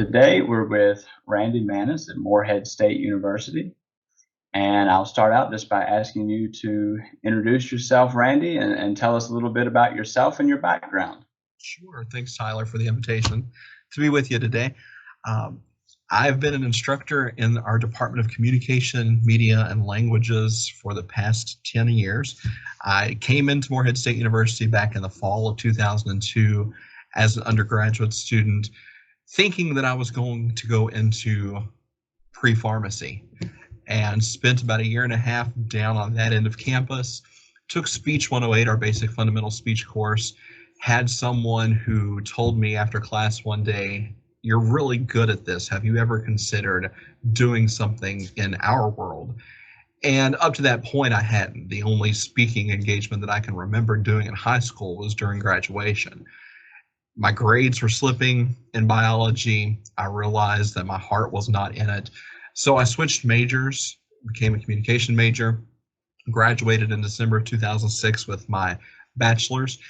Today we're with Randy Manis at Morehead State University. And I'll start out just by asking you to introduce yourself, Randy, and tell us a little bit about yourself and your background. Sure. Thanks, Tyler, for the invitation to be with you today. Um, I've been an instructor in our Department of Communication, Media, and Languages for the past 10 years. I came into Morehead State University back in the fall of 2002 as an undergraduate student, thinking that I was going to go into pre-pharmacy, and spent about a year and a half down on that end of campus. Took Speech 108, our basic fundamental speech course. Had someone who told me after class one day, "You're really good at this. Have you ever considered doing something in our world?" And up to that point, I hadn't. The only speaking engagement that I can remember doing in high school was during graduation. My grades were slipping in biology. I realized that my heart was not in it. So I switched majors, became a communication major, graduated in December of 2006 with my bachelor's.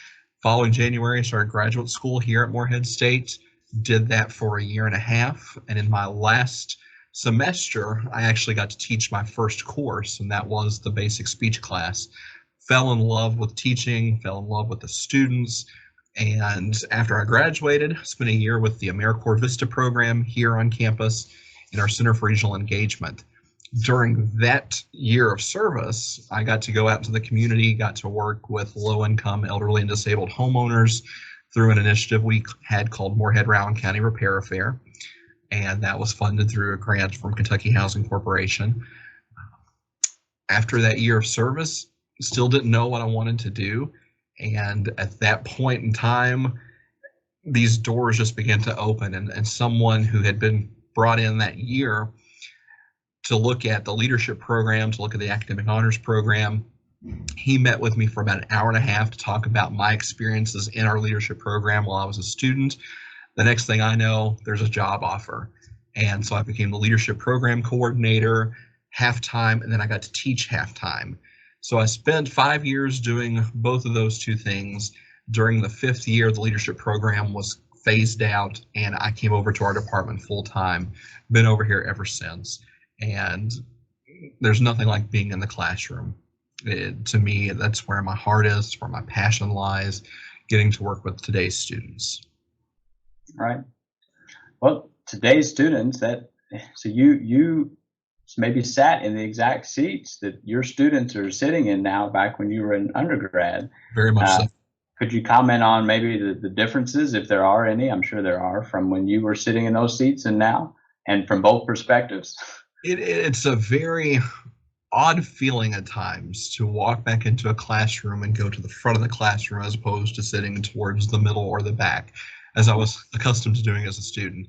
Following January, I started graduate school here at Morehead State, did that for a year and a half. And in my last semester, I actually got to teach my first course, and that was the basic speech class. Fell in love with teaching, fell in love with the students. And after I graduated, spent a year with the AmeriCorps Vista program here on campus in our Center for Regional Engagement. During that year of service, I got to go out into the community, got to work with low-income elderly and disabled homeowners through an initiative we had called Morehead Rowan County Repair Affair, and that was funded through a grant from Kentucky Housing Corporation. After that year of service, still didn't know what I wanted to do, and at that point in time, these doors just began to open, and someone who had been brought in that year to look at the leadership program, to look at the academic honors program, he met with me for about an hour and a half to talk about my experiences in our leadership program while I was a student. The next thing I know, there's a job offer. And so I became the leadership program coordinator half-time, and then I got to teach half-time. So I spent 5 years doing both of those two things. During the fifth year, the leadership program was phased out, and I came over to our department full-time. Been over here ever since. And there's nothing like being in the classroom. To me, that's where my heart is, where my passion lies, getting to work with today's students. Right. Well, today's students, so you maybe sat in the exact seats that your students are sitting in now back when you were an undergrad. Very much so. Could you comment on maybe the differences, if there are any? I'm sure there are, from when you were sitting in those seats and now, and from both perspectives. It's a very odd feeling at times to walk back into a classroom and go to the front of the classroom as opposed to sitting towards the middle or the back, as I was accustomed to doing as a student.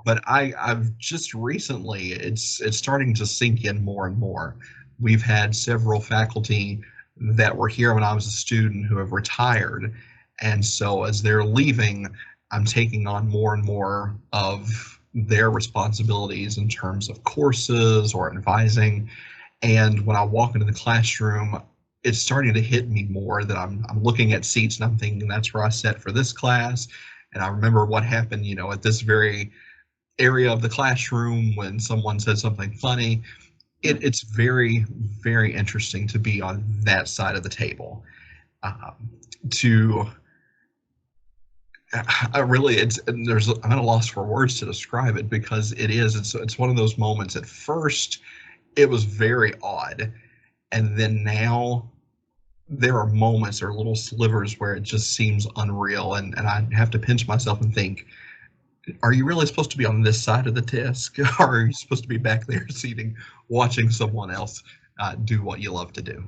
But I've just recently, it's starting to sink in more and more. We've had several faculty that were here when I was a student who have retired. And so as they're leaving, I'm taking on more and more of their responsibilities in terms of courses or advising. And when I walk into the classroom, it's starting to hit me more that I'm looking at seats and I'm thinking that's where I sat for this class. And I remember what happened, at this very area of the classroom when someone said something funny. It's very, very interesting to be on that side of the table. I'm at a loss for words to describe it, because it's one of those moments. At first, it was very odd, and then now there are moments or little slivers where it just seems unreal, and I have to pinch myself and think, are you really supposed to be on this side of the desk, or are you supposed to be back there seating, watching someone else do what you love to do?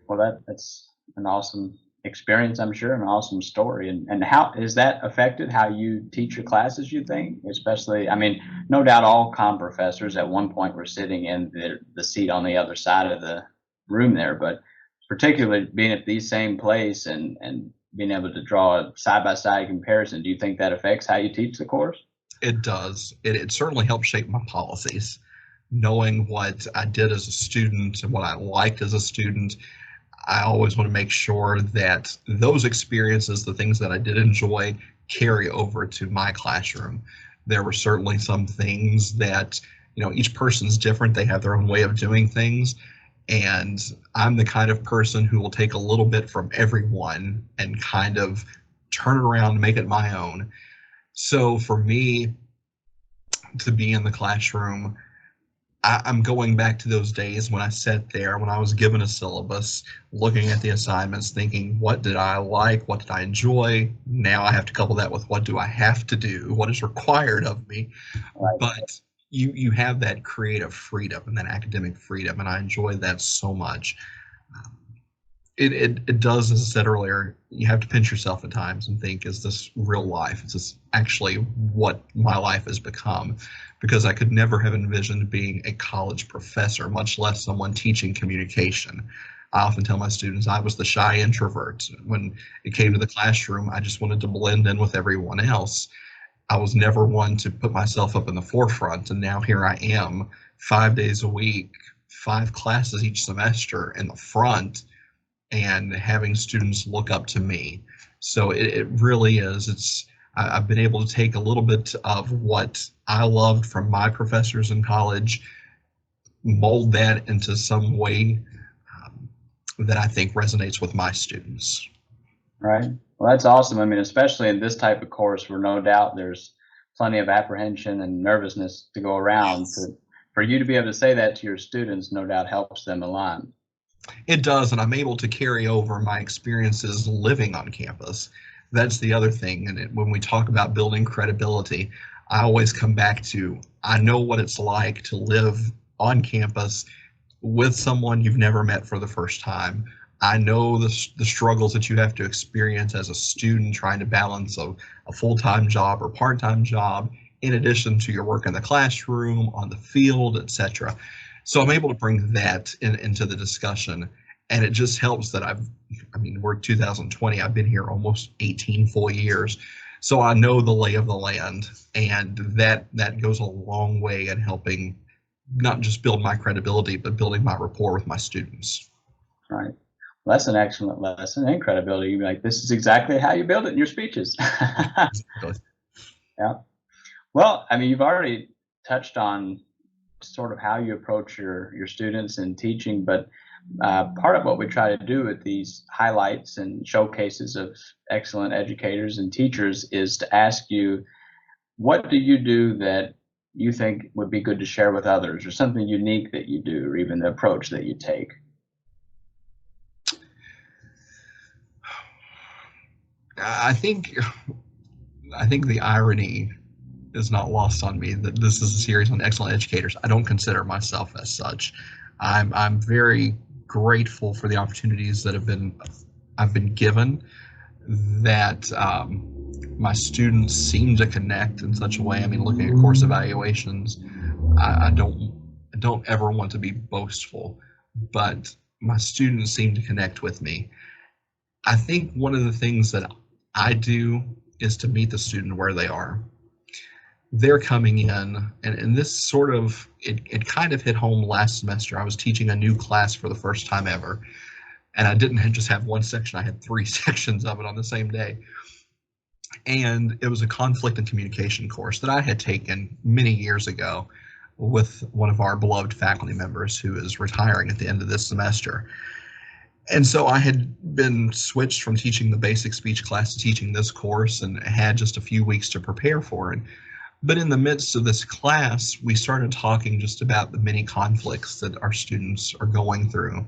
Well, that's an awesome experience, I'm sure, an awesome story. And how has that affected how you teach your classes, you think? Especially, I mean, no doubt all comm professors at one point were sitting in the seat on the other side of the room there, but particularly being at the same place and being able to draw a side-by-side comparison, do you think that affects how you teach the course? It does. It certainly helps shape my policies. Knowing what I did as a student and what I liked as a student, I always want to make sure that those experiences, the things that I did enjoy, carry over to my classroom. There were certainly some things that, each person's different. They have their own way of doing things. And I'm the kind of person who will take a little bit from everyone and kind of turn it around and make it my own. So for me to be in the classroom, I'm going back to those days when I sat there, when I was given a syllabus, looking at the assignments, thinking, what did I like? What did I enjoy? Now I have to couple that with what do I have to do? What is required of me? Right. But you have that creative freedom and that academic freedom, and I enjoy that so much. It does, as I said earlier, you have to pinch yourself at times and think, is this real life? Is this actually what my life has become? Because I could never have envisioned being a college professor, much less someone teaching communication. I often tell my students I was the shy introvert. When it came to the classroom, I just wanted to blend in with everyone else. I was never one to put myself up in the forefront, and now here I am, 5 days a week, 5 classes each semester in the front, and having students look up to me. So it really is. I've been able to take a little bit of what I loved from my professors in college, mold that into some way that I think resonates with my students. Right. Well, that's awesome. I mean, especially in this type of course where no doubt there's plenty of apprehension and nervousness to go around. For you to be able to say that to your students, no doubt helps them a lot. It does, and I'm able to carry over my experiences living on campus. That's the other thing. And when we talk about building credibility, I always come back to, I know what it's like to live on campus with someone you've never met for the first time. I know the struggles that you have to experience as a student trying to balance a full-time job or part-time job, in addition to your work in the classroom, on the field, etc. So I'm able to bring that into the discussion, and it just helps that we're 2020, I've been here almost 18 full years, so I know the lay of the land, and that goes a long way in helping not just build my credibility, but building my rapport with my students. Right. Well, that's an excellent lesson in credibility. You'd be like, this is exactly how you build it in your speeches. Yeah. Well, I mean, you've already touched on sort of how you approach your students in teaching, but part of what we try to do with these highlights and showcases of excellent educators and teachers is to ask you, what do you do that you think would be good to share with others, or something unique that you do, or even the approach that you take? I think the irony is not lost on me that this is a series on excellent educators. I don't consider myself as such. I'm very grateful for the opportunities that I've been given, that my students seem to connect in such a way. I mean, looking at course evaluations, I don't ever want to be boastful, but my students seem to connect with me. I think one of the things that I do is to meet the student where they are. They're coming in, and this sort of, it kind of hit home last semester. I was teaching a new class for the first time ever, and I didn't just have one section, I had 3 sections of it on the same day. And it was a conflict and communication course that I had taken many years ago with one of our beloved faculty members who is retiring at the end of this semester. And so I had been switched from teaching the basic speech class to teaching this course, and had just a few weeks to prepare for it. But in the midst of this class, we started talking just about the many conflicts that our students are going through.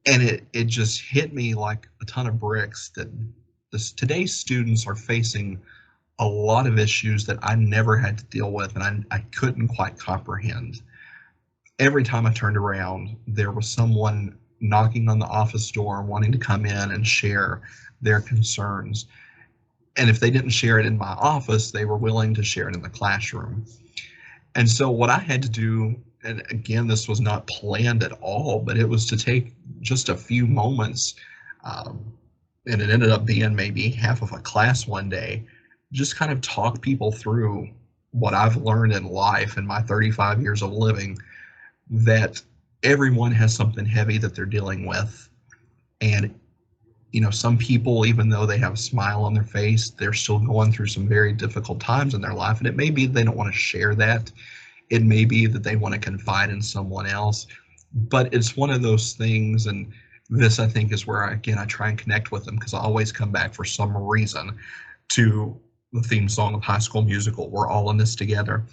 And it just hit me like a ton of bricks that today's students are facing a lot of issues that I never had to deal with, and I couldn't quite comprehend. Every time I turned around, there was someone knocking on the office door, wanting to come in and share their concerns. And if they didn't share it in my office, they were willing to share it in the classroom. And so what I had to do, and again, this was not planned at all, but it was to take just a few moments, and it ended up being maybe half of a class one day, just kind of talk people through what I've learned in life in my 35 years of living, that everyone has something heavy that they're dealing with. And some people, even though they have a smile on their face, they're still going through some very difficult times in their life. And it may be they don't want to share that. It may be that they want to confide in someone else. But it's one of those things. And this, I think, is where, I try and connect with them, because I always come back for some reason to the theme song of High School Musical. We're all in this together.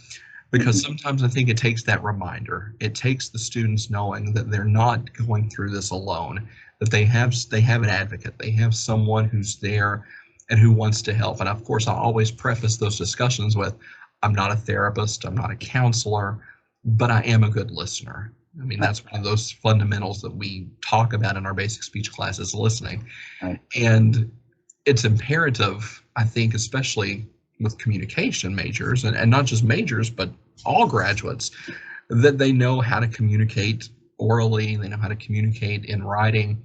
Because sometimes I think it takes that reminder. It takes the students knowing that they're not going through this alone, that they have an advocate, they have someone who's there and who wants to help. And of course, I always preface those discussions with, I'm not a therapist, I'm not a counselor, but I am a good listener. I mean, that's one of those fundamentals that we talk about in our basic speech classes, listening. Right. And it's imperative, I think, especially with communication majors, and not just majors, but all graduates, that they know how to communicate orally, they know how to communicate in writing,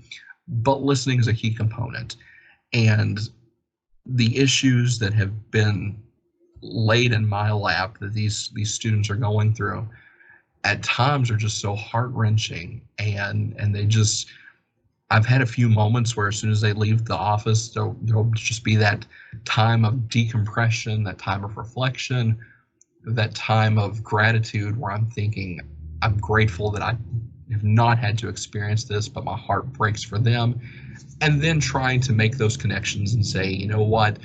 but listening is a key component. And the issues that have been laid in my lap that these students are going through at times are just so heart-wrenching, and they just, I've had a few moments where as soon as they leave the office, there'll just be that time of decompression, that time of reflection, that time of gratitude where I'm thinking, I'm grateful that I have not had to experience this, but my heart breaks for them. And then trying to make those connections and say, you know what,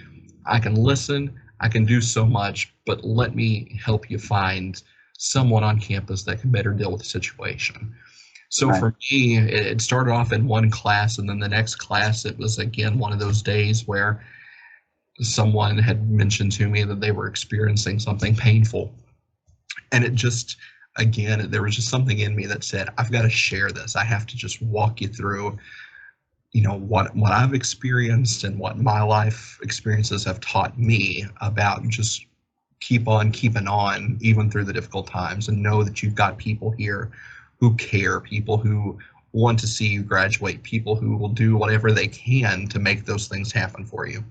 I can listen, I can do so much, but let me help you find someone on campus that can better deal with the situation. So Right. for me, it started off in one class, and then the next class, it was again one of those days where someone had mentioned to me that they were experiencing something painful. And it just, again, there was just something in me that said, I've got to share this. I have to just walk you through, what I've experienced and what my life experiences have taught me about just keep on keeping on, even through the difficult times, and know that you've got people here who care, people who want to see you graduate, people who will do whatever they can to make those things happen for you.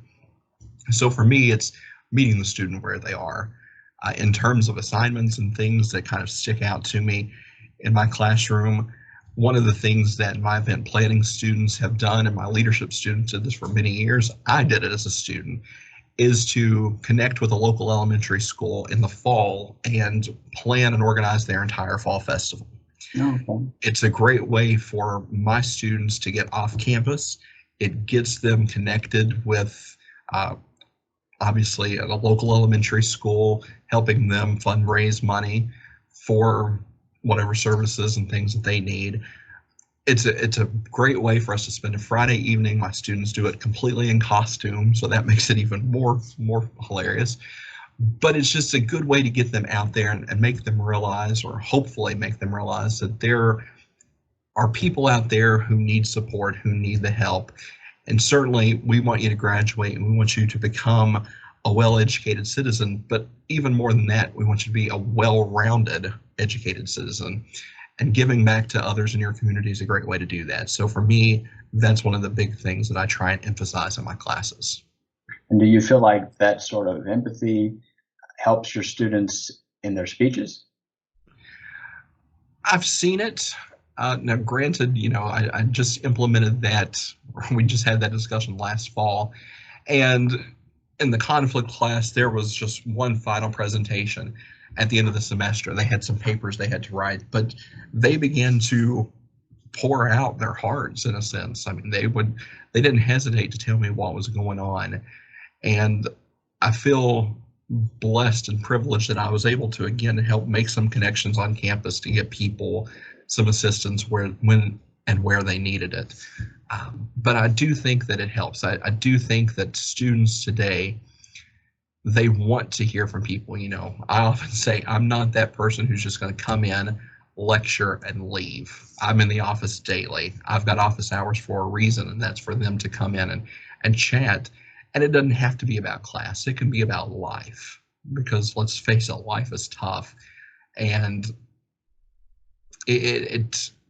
So for me, it's meeting the student where they are. In terms of assignments and things that kind of stick out to me in my classroom, one of the things that my event planning students have done, and my leadership students did this for many years, I did it as a student, is to connect with a local elementary school in the fall and plan and organize their entire fall festival. Okay. It's a great way for my students to get off campus. It gets them connected with, obviously, at a local elementary school, helping them fundraise money for whatever services and things that they need. It's a great way for us to spend a Friday evening. My students do it completely in costume, so that makes it even more hilarious. But it's just a good way to get them out there and make them realize, or hopefully make them realize, that there are people out there who need support, who need the help. And certainly we want you to graduate, and we want you to become a well-educated citizen. But even more than that, we want you to be a well-rounded educated citizen. And giving back to others in your community is a great way to do that. So for me, that's one of the big things that I try and emphasize in my classes. And do you feel like that sort of empathy helps your students in their speeches? I've seen it. Now, granted, I just implemented that. We just had that discussion last fall. And in the conflict class, there was just one final presentation at the end of the semester. They had some papers they had to write, but they began to pour out their hearts, in a sense. I mean, they didn't hesitate to tell me what was going on. And I feel blessed and privileged that I was able to, again, help make some connections on campus to get people some assistance when and where they needed it. But I do think that it helps. I do think that students today, they want to hear from people. I often say I'm not that person who's just going to come in, lecture, and leave. I'm in the office daily. I've got office hours for a reason, and that's for them to come in and chat. And it doesn't have to be about class. It can be about life, because let's face it, life is tough. And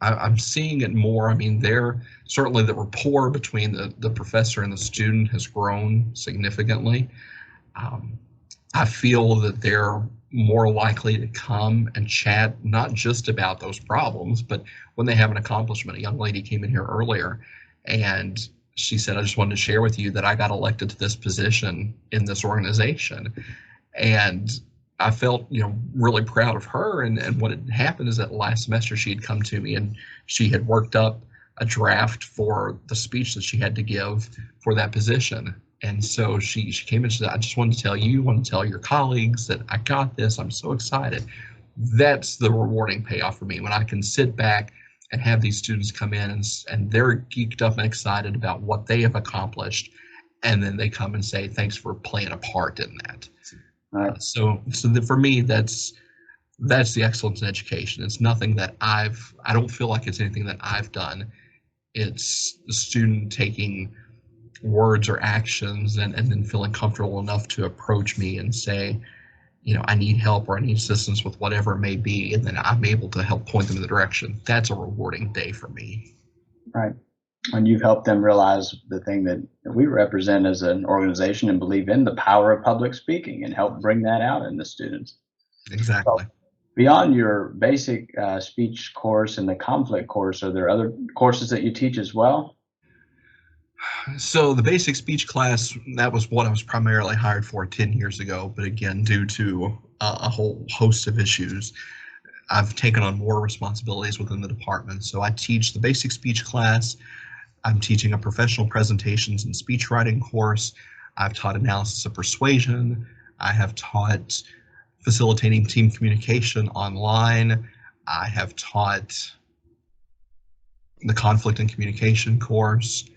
I'm seeing it more. I mean, certainly the rapport between the professor and the student has grown significantly. I feel that they're more likely to come and chat, not just about those problems, but when they have an accomplishment. A young lady came in here earlier, and she said, I just wanted to share with you that I got elected to this position in this organization. And I felt, really proud of her. And what had happened is that last semester she had come to me and she had worked up a draft for the speech that she had to give for that position. And so she came and she said, I just wanted to tell you, want to tell your colleagues that I got this. I'm so excited. That's the rewarding payoff for me, when I can sit back and have these students come in and they're geeked up and excited about what they have accomplished. And then they come and say, thanks for playing a part in that. So for me, that's the excellence in education. It's nothing that I don't feel like it's anything that I've done. It's the student taking words or actions and then feeling comfortable enough to approach me and say, I need help or I need assistance with whatever it may be, and then I'm able to help point them in the direction. That's a rewarding day for me. Right. And you've helped them realize the thing that we represent as an organization and believe in, the power of public speaking, and help bring that out in the students. Exactly. So, beyond your basic speech course and the conflict course, are there other courses that you teach as well? So the basic speech class, that was what I was primarily hired for 10 years ago. But again, due to a whole host of issues, I've taken on more responsibilities within the department. So I teach the basic speech class. I'm teaching a professional presentations and speech writing course. I've taught analysis of persuasion. I have taught facilitating team communication online. I have taught the conflict and communication course,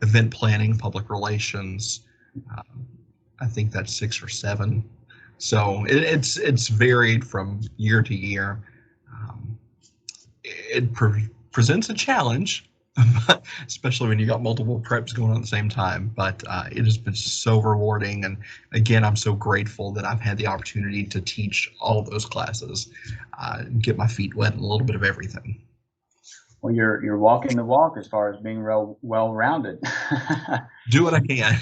event planning, public relations. I think that's 6 or 7. So it's varied from year to year. It presents a challenge, especially when you got multiple preps going on at the same time. But it has been so rewarding, and again, I'm so grateful that I've had the opportunity to teach all of those classes, get my feet wet in a little bit of everything. Well, you're walking the walk as far as being well-rounded. Do what I can.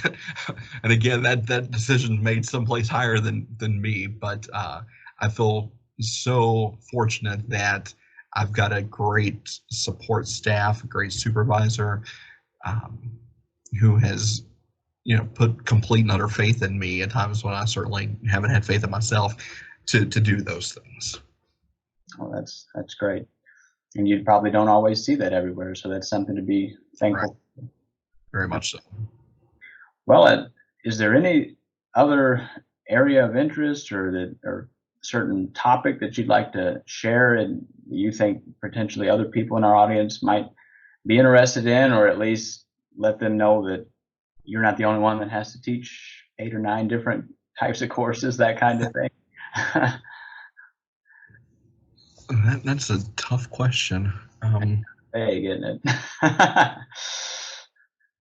And again, that decision made someplace higher than me, but I feel so fortunate that I've got a great support staff, a great supervisor, who has, put complete and utter faith in me at times when I certainly haven't had faith in myself to do those things. Well, that's great. And you probably don't always see that everywhere, so that's something to be thankful for. Right. Very much so. Well, is there any other area of interest or certain topic that you'd like to share and you think potentially other people in our audience might be interested in, or at least let them know that you're not the only one that has to teach 8 or 9 different types of courses, that kind of thing? That's a tough question. Vague, isn't it?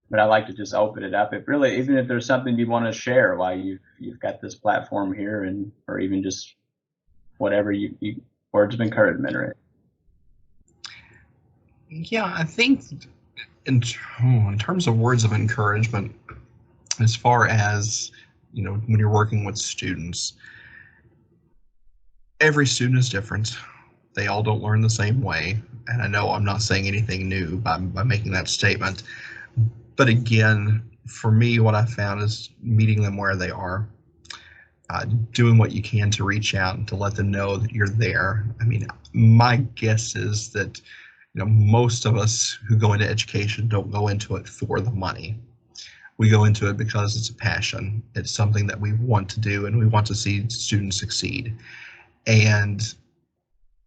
But I like to just open it up. Even if there's something you want to share while you've got this platform here, or even just whatever you words of encouragement or. Yeah, I think in terms of words of encouragement, as far as when you're working with students, every student is different. They all don't learn the same way, and I know I'm not saying anything new by making that statement. But again, for me, what I found is meeting them where they are, doing what you can to reach out and to let them know that you're there. I mean, my guess is that most of us who go into education don't go into it for the money. We go into it because it's a passion. It's something that we want to do, and we want to see students succeed. And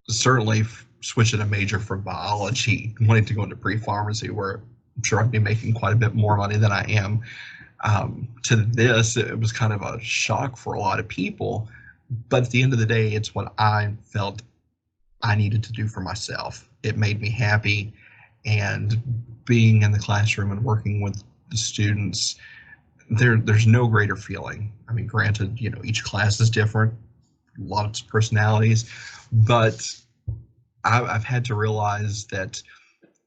certainly switching a major from biology, wanting to go into pre-pharmacy, where I'm sure I'd be making quite a bit more money than I am, to this, it was kind of a shock for a lot of people. But at the end of the day, it's what I felt I needed to do for myself. It made me happy, and being in the classroom and working with the students, there's no greater feeling. I mean, granted, each class is different, lots of personalities, but I've had to realize that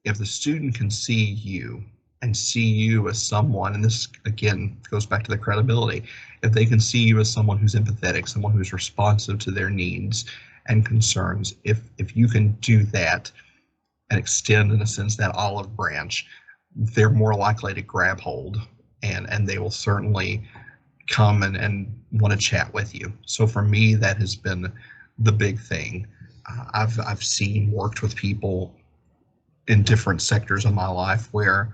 if the student can see you and see you as someone, and this again goes back to the credibility, if they can see you as someone who's empathetic, someone who's responsive to their needs and concerns, if you can do that and extend, in a sense, that olive branch, they're more likely to grab hold, and they will certainly come and want to chat with you. So for me, that has been the big thing. I've seen, worked with people in different sectors of my life where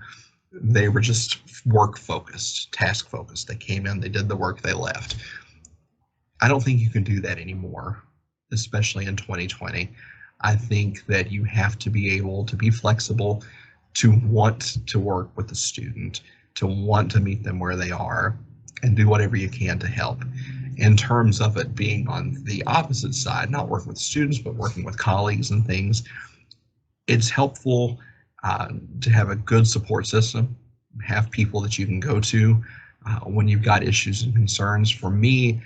they were just work focused, task focused. They came in, they did the work, they left. I don't think you can do that anymore, especially in 2020. I think that you have to be able to be flexible, to want to work with the student, to want to meet them where they are, and do whatever you can to help. In terms of it being on the opposite side, not working with students, but working with colleagues and things, it's helpful to have a good support system, have people that you can go to when you've got issues and concerns. For me,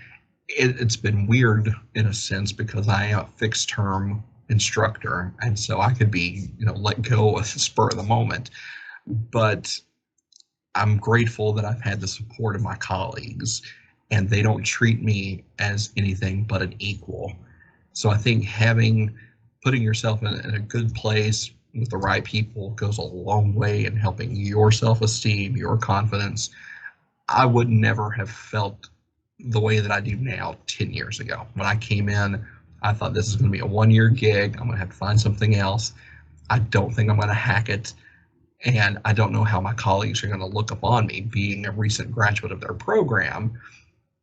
it's been weird in a sense because I am a fixed term instructor, and so I could be, let go at the spur of the moment. But I'm grateful that I've had the support of my colleagues, and they don't treat me as anything but an equal. So I think putting yourself in a good place with the right people goes a long way in helping your self-esteem, your confidence. I would never have felt the way that I do now 10 years ago. When I came in, I thought this is going to be a one-year gig. I'm going to have to find something else. I don't think I'm going to hack it. And I don't know how my colleagues are going to look upon me being a recent graduate of their program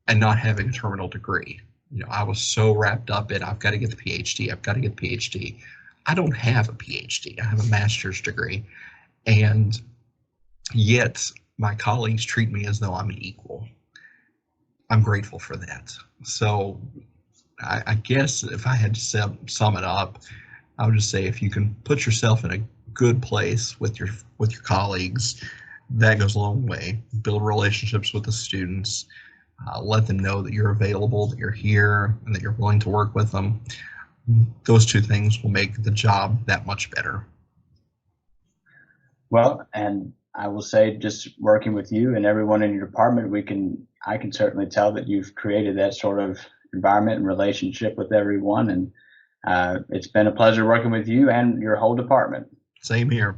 and not having a terminal degree. I was so wrapped up in, I've got to get the PhD, I've got to get the PhD. I don't have a PhD. I have a master's degree. And yet my colleagues treat me as though I'm an equal. I'm grateful for that. So I guess if I had to sum it up, I would just say if you can put yourself in a good place with your colleagues, that goes a long way. Build relationships with the students, let them know that you're available, that you're here, and that you're willing to work with them. Those two things will make the job that much better. Well, and I will say, just working with you and everyone in your department, I can certainly tell that you've created that sort of environment and relationship with everyone. And it's been a pleasure working with you and your whole department. Same here.